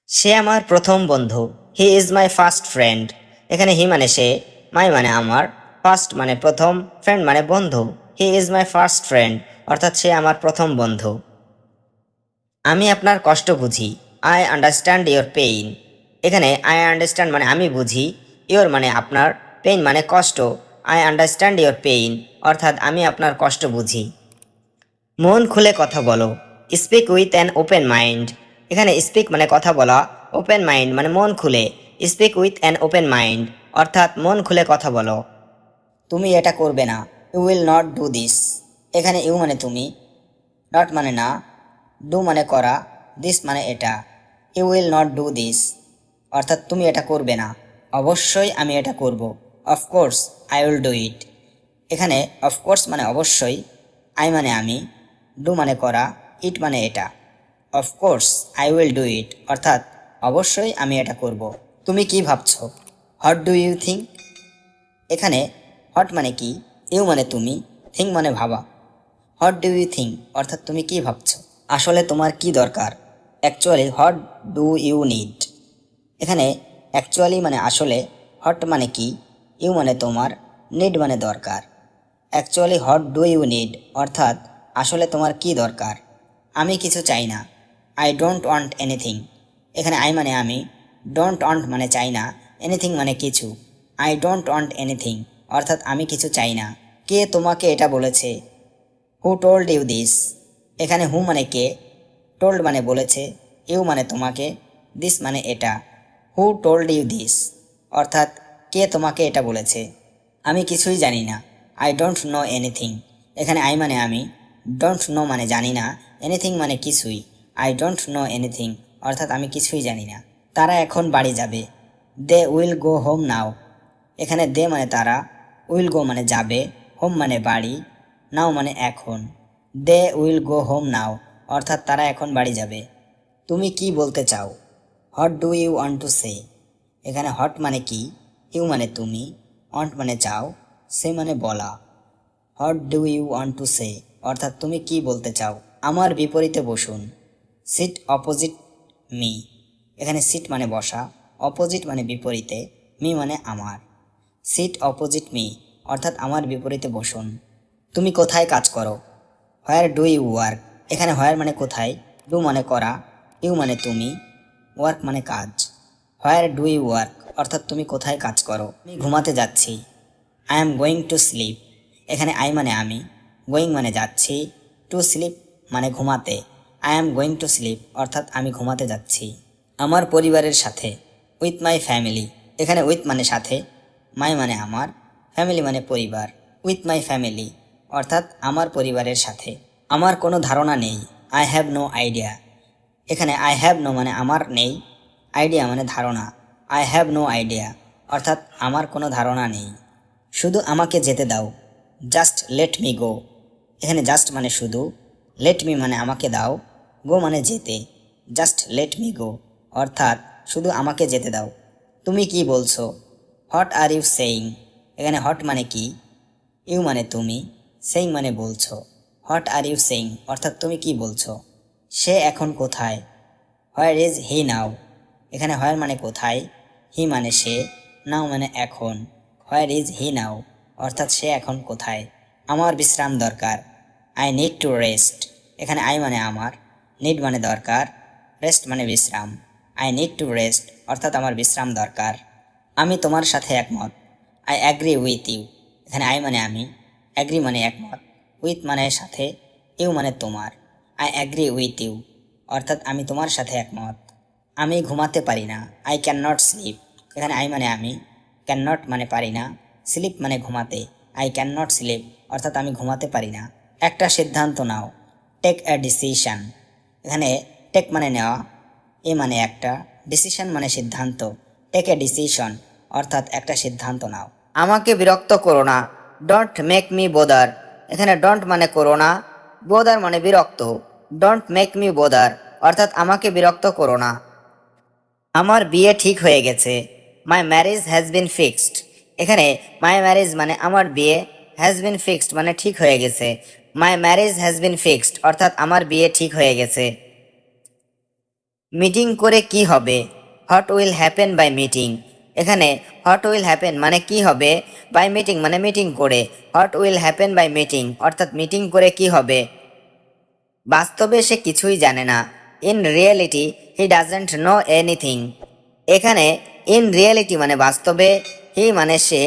সে আমার প্রথম বন্ধু, he is my first friend. এখানে হি মানে সে, মাই মানে আমার, ফার্স্ট মানে প্রথম, ফ্রেন্ড মানে বন্ধু। He is my first friend অর্থাৎ সে আমার প্রথম বন্ধু। আমি আপনার কষ্ট বুঝি, আই আন্ডারস্ট্যান্ড ইয়োর পেইন। এখানে আই আন্ডারস্ট্যান্ড মানে আমি বুঝি, ইয়োর মানে আপনার, পেইন মানে কষ্ট। আই আন্ডারস্ট্যান্ড ইয়োর পেইন অর্থাৎ আমি আপনার কষ্ট বুঝি। মন খুলে কথা বলো, speak with an open mind. এখানে স্পিক মানে কথা বলা, ওপেন মাইন্ড মানে মন খুলে। Speak with an open mind অর্থাৎ মন খুলে কথা বলো। তুমি এটা করবে না, you will not do this. এখানে ইউ মানে তুমি, নট মানে না, ডু মানে করা, দিস মানে এটা। You will not do this অর্থাৎ তুমি এটা করবে না, অবশ্যই আমি এটা করব। Of course I will do it. এখানে অফকোর্স মানে অবশ্যই, আই মানে আমি, ডু মানে করা, ইট মানে এটা। Of course I will do it অর্থাৎ অবশ্যই আমি এটা করব। তুমি কি ভাবছো, হোয়াট ডু ইউ থিঙ্ক। এখানে হোয়াট মানে কি, ইউ মানে তুমি, থিঙ্ক মানে ভাবা। হোয়াট ডু ইউ থিঙ্ক অর্থাৎ তুমি কি ভাবছো, আসলে তোমার কি দরকার। Actually what do you need. এখানে অ্যাকচুয়ালি মানে আসলে, হোয়াট মানে কি, ইউ মানে তোমার, নিড মানে দরকার। Actually what do you need অর্থাৎ আসলে তোমার কি দরকার। আমি কিছু চাই না, আই ডোন্ট ওয়ান্ট এনিথিং। এখানে আই মানে আমি, ডোন্ট ওয়ান্ট মানে চাই না, এনিথিং মানে কিছু। আই ডোন্ট ওয়ান্ট এনিথিং অর্থাৎ আমি কিছু চাই না। কে তোমাকে এটা বলেছে, হু টোল্ড ইউ দিস। এখানে হু মানে কে, টোল্ড মানে বলেছে, ইউ মানে তোমাকে, দিস মানে এটা। হু টোল্ড ইউ দিস অর্থাৎ কে তোমাকে এটা বলেছে। আমি কিছুই জানি না, আই ডোন্ট নো এনিথিং। এখানে আই মানে আমি, ডোন্ট নো মানে জানি না, এনিথিং মানে কিছুই। আই ডোন্ট নো এনিথিং অর্থাৎ আমি কিছুই জানি না। তারা এখন বাড়ি যাবে, they will go home now. এখানে দে মানে তারা, উইল গো মানে যাবে, হোম মানে বাড়ি, নাও মানে এখন। They will go home now অর্থাৎ তারা এখন বাড়ি যাবে। তুমি কি বলতে চাও, what do you want to say. এখানে হট মানে কি, ইউ মানে তুমি, ওয়ান্ট মানে চাও, সে মানে বলা। What do you want to say অর্থাৎ তুমি কি বলতে চাও। আমার বিপরীতে বসুন, সিট অপোজিট মি। এখানে সিট মানে বসা, অপোজিট মানে বিপরীতে, মি মানে আমার। সিট অপোজিট মি অর্থাৎ আমার বিপরীতে বসুন। তুমি কোথায় কাজ করো, হোয়ার ডু ইউ ওয়ার্ক। এখানে হোয়ার মানে কোথায়, ডু মানে করা, ইউ মানে তুমি, ওয়ার্ক মানে কাজ। হোয়ার ডু ইউ ওয়ার্ক অর্থাৎ তুমি কোথায় কাজ করো। আমি ঘুমাতে যাচ্ছি, I am going to sleep. এখানে আই মানে আমি, গোয়িং মানে যাচ্ছি, টু স্লিপ মানে ঘুমাতে। I am going to sleep অর্থাৎ আমি ঘুমাতে যাচ্ছি। আমার পরিবারের সাথে, উইথ মাই ফ্যামিলি। এখানে উইথ মানে সাথে, মাই মানে আমার, ফ্যামিলি মানে পরিবার। উইথ মাই ফ্যামিলি অর্থাৎ আমার পরিবারের সাথে। আমার কোনো ধারণা নেই, আই হ্যাভ নো আইডিয়া। এখানে আই হ্যাভ নো মানে আমার নেই, আইডিয়া মানে ধারণা। আই হ্যাভ নো আইডিয়া অর্থাৎ আমার কোনো ধারণা নেই। শুধু আমাকে যেতে দাও, জাস্ট লেট মি গো। এখানে জাস্ট মানে শুধু, লেট মি মানে আমাকে দাও, গো মানে যেতে। জাস্ট লেট মি গো অর্থাৎ শুধু আমাকে যেতে দাও। তুমি কি বলছো, হোয়াট আর ইউ সেইং। এখানে হট মানে কি, ইউ মানে তুমি, সেইং মানে বলছো। হোয়াট আর ইউ সেইং অর্থাৎ তুমি কি বলছো। সে এখন কোথায়, হোয়ার ইজ হি নাও। এখানে হোয়ার মানে কোথায়, হি মানে সে, নাও মানে এখন। হোয়ার ইজ হি নাও অর্থাৎ সে এখন কোথায়। আমার বিশ্রাম দরকার, আই নিড টু রেস্ট। এখানে আই মানে আমার, নিড মানে দরকার, রেস্ট মানে বিশ্রাম। আই নিড টু রেস্ট অর্থাৎ আমার বিশ্রাম দরকার। আমি তোমার সাথে একমত, আই অ্যাগ্রি উইথ ইউ, এখানে আই মানে আমি, অ্যাগ্রি মানে একমত, উইথ মানে সাথে, ইউ মানে তোমার। আই অ্যাগ্রি উইথ ইউ অর্থাৎ আমি তোমার সাথে একমত। আমি ঘুমাতে পারি না, আই ক্যান নট স্লিপ, এখানে আই মানে আমি, ক্যান নট মানে পারি না, স্লিপ মানে ঘুমাতে, আই ক্যান নট স্লিপ অর্থাৎ আমি ঘুমাতে পারি না। একটা সিদ্ধান্ত নাও, টেক এ ডিসিশন, এখানে টেক মানে নেওয়া, এ মানে একটা, ডিসিশন মানে সিদ্ধান্ত, টেক এ ডিসিশন অর্থাৎ একটা সিদ্ধান্ত নাও। আমাকে বিরক্ত করো না, ডোন্ট মেক মি বোদার, এখানে ডোন্ট মানে করো না, বোদার মানে বিরক্ত, ডোন্ট মেক মি বোদার অর্থাৎ আমাকে বিরক্ত করো না। আমার বিয়ে ঠিক হয়ে গেছে, মাই ম্যারেজ হ্যাজ বিন ফিক্সড, এখানে মাই ম্যারেজ মানে আমার বিয়ে, হ্যাজ বিন ফিক্সড মানে ঠিক হয়ে গেছে, মাই ম্যারেজ হ্যাজ বিন ফিক্সড অর্থাৎ আমার বিয়ে ঠিক হয়ে গেছে। মিটিং করে কি হবে, what will happen by meeting, এখানে হোয়াট উইল হ্যাপেন মানে কি হবে, বাই মিটিং মানে মিটিং করে, what will happen by meeting অর্থাৎ মিটিং করে কি হবে। বাস্তবে সে কিছুই জানে না, in reality he doesn't know anything, এখানে ইন রিয়েলিটি মানে বাস্তবে, হি মানে সে,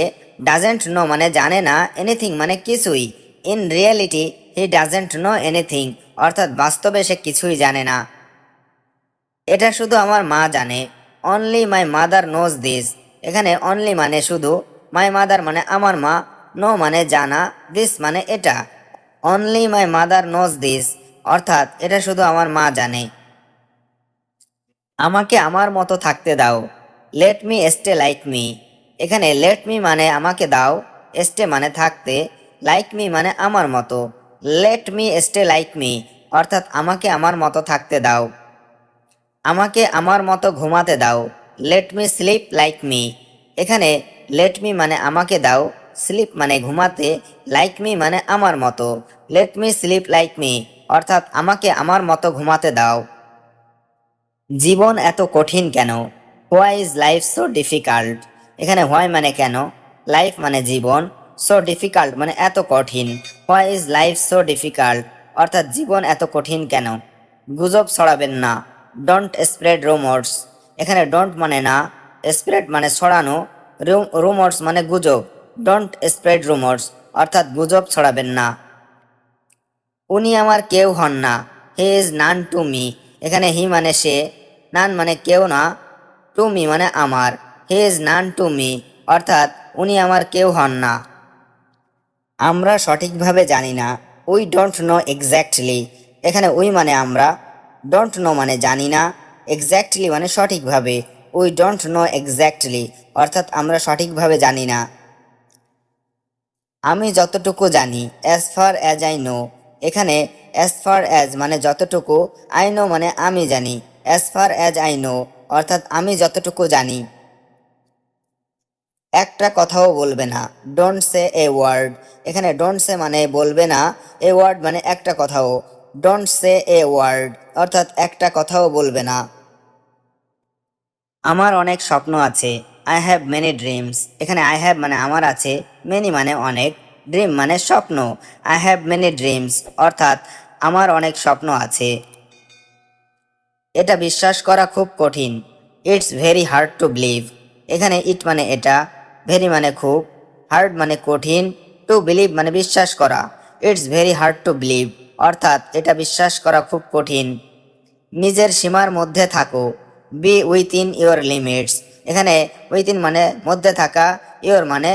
ডাজেন্ট নো মানে জানে না, এনিথিং মানে কিছুই, in reality he doesn't know anything অর্থাৎ বাস্তবে সে কিছুই জানে না। এটা শুধু আমার মা জানে, only my mother knows this, এখানে অনলি মানে শুধু, মাই মাদার মানে আমার মা, নো মানে জানা, দিস মানে এটা, only my mother knows this অর্থাৎ এটা শুধু আমার মা জানে। আমাকে আমার মতো থাকতে দাও, let me stay like me, এখানে লেট মি মানে আমাকে দাও, স্টে মানে থাকতে, লাইক মি মানে আমার মতো, let me stay like me অর্থাৎ আমাকে আমার মতো থাকতে দাও। আমাকে আমার মতো ঘুমাতে দাও, let me slip like me, এখানে লেট মি মানে আমাকে দাও, স্লিপ মানে ঘুমাতে, লাইক মি মানে আমার মতো, let me slip like me অর্থাৎ আমাকে আমার মতো ঘুমাতে দাও। জীবন এত কঠিন কেন, why is life so difficult, এখানে হোয়াই মানে কেন, লাইফ মানে জীবন, সো ডিফিকাল্ট মানে এত কঠিন, why is life so difficult অর্থাৎ জীবন এত কঠিন কেন। গুজব ছড়াবেন না, ডোন্ট স্প্রেড রুমার্স, এখানে ডোন্ট মানে না, স্প্রেড মানে ছড়ানো, রুমার্স মানে গুজব, ডোন্ট স্প্রেড রুমার্স অর্থাৎ গুজব ছড়াবেন না। উনি আমার কেউ হন না, he is none to me, এখানে হি মানে সে, নান মানে কেউ না, টু মি মানে আমার, he is none to me অর্থাৎ উনি আমার কেউ হন না। আমরা সঠিকভাবে জানি না, উই ডোন্ট নো এক্স্যাক্টলি, এখানে উই মানে আমরা, ডোন্ট নো মানে জানি না, এক্স্যাক্টলি মানে সঠিকভাবে, উই ডোন্ট নো এক্স্যাক্টলি অর্থাৎ আমরা সঠিকভাবে জানি না। আমি যতটুকু জানি, as far as I know, এখানে অ্যাজ ফার অ্যাজ মানে যতটুকু, আই নো মানে আমি জানি, as far as I know অর্থাৎ আমি যতটুকু জানি। একটা কথাও বলবে না, ডোন্ট সে এ ওয়ার্ড, এখানে ডোন্ট সে মানে বলবে না, এ ওয়ার্ড মানে একটা কথাও, ডোন্ট সে এ ওয়ার্ড অর্থাৎ একটা কথাও বলবে না। আমার অনেক স্বপ্ন আছে, আই হ্যাভ মেনি ড্রিমস, এখানে আই হ্যাভ মানে আমার আছে, মেনি মানে অনেক, ড্রিম মানে স্বপ্ন, আই হ্যাভ মেনি ড্রিমস অর্থাৎ আমার অনেক স্বপ্ন আছে। এটা বিশ্বাস করা খুব কঠিন, it's very hard to believe, এখানে ইট মানে এটা, ভেরি মানে খুব, হার্ড মানে কঠিন, টু বিলিভ মানে বিশ্বাস করা, it's very hard to believe অর্থাৎ এটা বিশ্বাস করা খুব কঠিন। নিজের সীমার মধ্যে থাকো, বি উইথিন ইওর লিমিটস, এখানে উইথিন মানে মধ্যে থাকা, ইওর মানে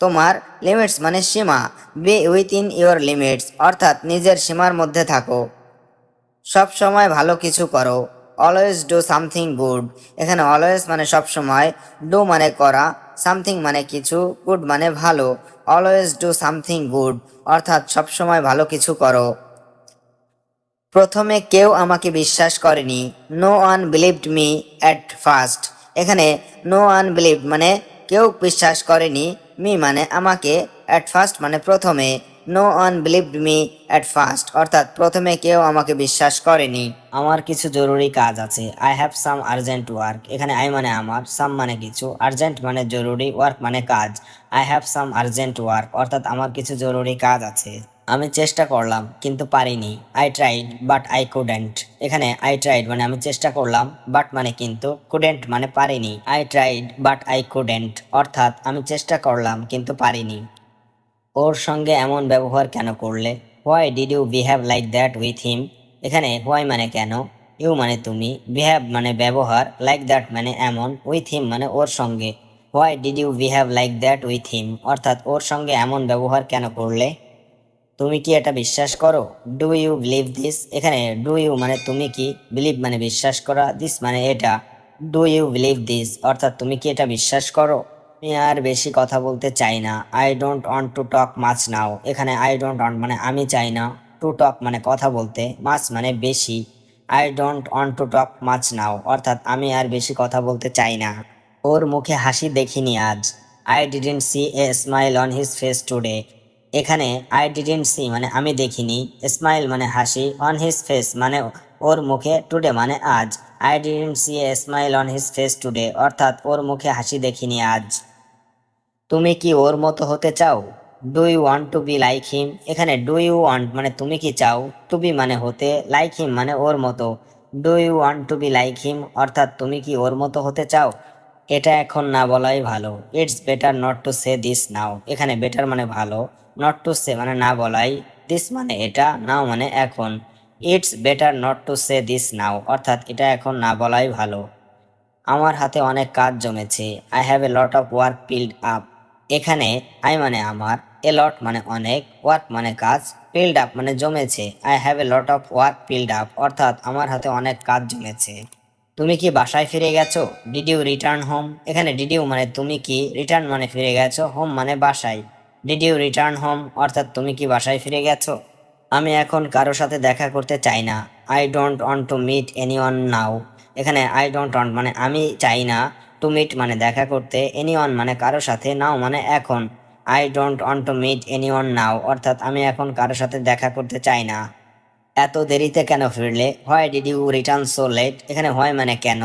তোমার, লিমিটস মানে সীমা, বি উইথিন ইওর লিমিটস অর্থাৎ নিজের সীমার মধ্যে থাকো। সব সময় ভালো কিছু করো, অলওয়েজ ডু সামথিং গুড, এখানে অলওয়েজ মানে সব সময়, ডু মানে করা, সামথিং মানে কিছু, গুড মানে ভালো, অলওয়েজ ডু সামথিং গুড অর্থাৎ সব সময় ভালো কিছু করো। প্রথমে কেউ আমাকে বিশ্বাস করেনি, no one believed me at first, এখানে নো ওয়ান বিলিভড মানে কেউ বিশ্বাস করেনি, মি মানে আমাকে, অ্যাট ফার্স্ট মানে প্রথমে, no one believed me at first অর্থাৎ প্রথমে কেউ আমাকে বিশ্বাস করেনি। আমার কিছু জরুরি কাজ আছে, I have some urgent work, এখানে আই মানে আমার, সাম মানে কিছু, আর্জেন্ট মানে জরুরি, ওয়ার্ক মানে কাজ, I have some urgent work অর্থাৎ আমার কিছু জরুরি কাজ আছে। আমি চেষ্টা করলাম কিন্তু পারিনি। I tried but I couldn't. এখানে আই ট্রাইড মানে আমি চেষ্টা করলাম, বাট মানে কিন্তু, কুডেন্ট মানে পারিনি। I tried but I couldn't অর্থাৎ আমি চেষ্টা করলাম কিন্তু পারিনি। ওর সঙ্গে এমন ব্যবহার কেন করলে? Why did you behave like that with him? এখানে হোয়াই মানে কেন, ইউ মানে তুমি, বিহেভ মানে ব্যবহার, লাইক দ্যাট মানে এমন, উইথ হিম মানে ওর সঙ্গে। Why did you behave like that with him অর্থাৎ ওর সঙ্গে এমন ব্যবহার কেন করলে? তুমি কি এটা বিশ্বাস করো? Do you believe this? এখানে ডু ইউ মানে তুমি কি, বিলিভ মানে বিশ্বাস করা, দিস মানে এটা। ডু ইউ বিলিভ দিস অর্থাৎ তুমি কি এটা বিশ্বাস করো? আমি আর বেশি কথা বলতে চাই না। I don't want to talk much now. এখানে আই ডোন্ট ওয়ান্ট মানে আমি চাই না, টু টক মানে কথা বলতে, মাচ মানে বেশি। I don't want to talk much now অর্থাৎ আমি আর বেশি কথা বলতে চাই না। ওর মুখে হাসি দেখিনি আজ। I didn't see a smile on his face today. এখানে আই ডিডন্ট সি মানে আমি দেখিনি, স্মাইল মানে হাসি, অন হিজ ফেস মানে ওর মুখে, টুডে মানে আজ। I didn't see a smile on his face today অর্থাৎ ওর মুখে হাসি দেখিনি আজ। তুমি কি ওর মতো হতে চাও? Do you want to be like him? এখানে ডু ইউ ওয়ান্ট মানে তুমি কি চাও, টু বি মানে হতে, লাইক হিম মানে ওর মতো। Do you want to be like him অর্থাৎ তুমি কি ওর মতো হতে চাও? এটা এখন না বলাই ভালো। It's better not to say this now. এখানে বেটার মানে ভালো, নট টু সে মানে না বলাই, দিস মানে এটা, নাও মানে এখন। It's better not to say this now অর্থাৎ এটা এখন না বলাই ভালো। আমার হাতে অনেক কাজ জমেছে। I have a lot of work piled up. এখানে আই মানে আমার, এ লট মানে অনেক, ওয়ার্ক মানে কাজ, পিলড আপ মানে জমেছে। I have a lot of work piled up অর্থাৎ আমার হাতে অনেক কাজ জমেছে। তুমি কি বাসায় ফিরে গেছো? Did you return home? এখানে ডিড ইউ মানে তুমি কি, রিটার্ন মানে ফিরে গেছো, হোম মানে বাসায়। ডিড ইউ রিটার্ন হোম অর্থাৎ তুমি কি বাসায় ফিরে গেছো? আমি এখন কারো সাথে দেখা করতে চাই না। I don't want to meet anyone now. এখানে আই ডোন্ট ওয়ান্ট মানে আমি চাই না, টু মিট মানে দেখা করতে, এনিওয়ান মানে কারো সাথে, নাও মানে এখন। I don't want to meet anyone now অর্থাৎ আমি এখন কারো সাথে দেখা করতে চাই না। এত দেরিতে কেন ফিরলে? Why did you return so late? এখানে হোয়াই মানে কেন,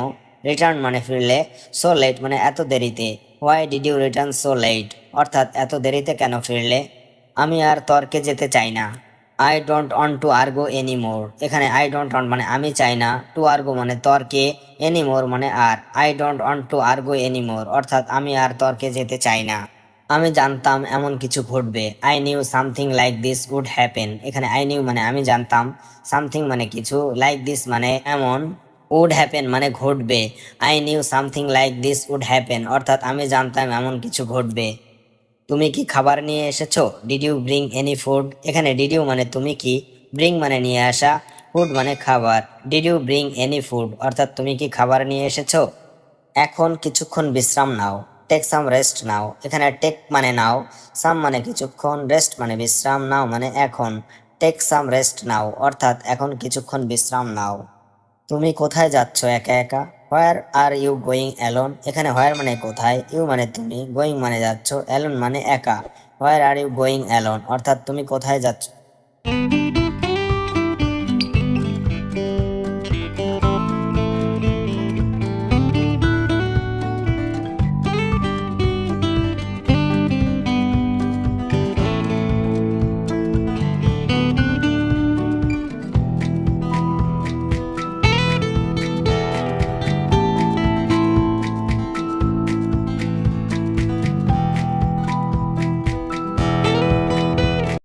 রিটার্ন মানে ফিরলে, সো লেট মানে এত দেরিতে। Why did you return so late অর্থাৎ এত দেরিতে কেন ফিরলে? আমি আর তর্কে যেতে চাই না। I don't want to argue any more. এখানে আই ডোন্ট ওয়ান্ট মানে আমি চাই না, টু আর্গো মানে তর্কে, এনি মোর মানে আর। I don't want to argue any more অর্থাৎ আমি আর তর্কে যেতে চাই না। আমি জানতাম এমন কিছু ঘটবে। I knew something like this would happen. এখানে আই নিউ মানে আমি জানতাম, সামথিং মানে কিছু, লাইক দিস মানে এমন, উড হ্যাপেন মানে ঘটবে। I knew something like this would happen অর্থাৎ আমি জানতাম এমন কিছু ঘটবে। তুমি কি খাবার নিয়ে এসেছো? Did you bring any food? এখানে ডিড ইউ মানে তুমি কি, ব্রিং মানে নিয়ে আসা, ফুড মানে খাবার। Did you bring any food অর্থাৎ তুমি কি খাবার নিয়ে এসেছো? এখন কিছুক্ষণ বিশ্রাম নাও। টেক সাম রেস্ট নাও। এখানে টেক মানে নাও, সাম মানে কিছুক্ষণ, রেস্ট মানে বিশ্রাম, নাও মানে এখন। টেক সাম রেস্ট নাও অর্থাৎ এখন কিছুক্ষণ বিশ্রাম নাও। তুমি কোথায় যাচ্ছ একা একা? হোয়ার আর ইউ গোয়িং অ্যালোন? এখানে হোয়ার মানে কোথায়, ইউ মানে তুমি, গোয়িং মানে যাচ্ছ, অ্যালোন মানে একা। হোয়ার আর ইউ গোয়িং অ্যালোন অর্থাৎ তুমি কোথায় যাচ্ছ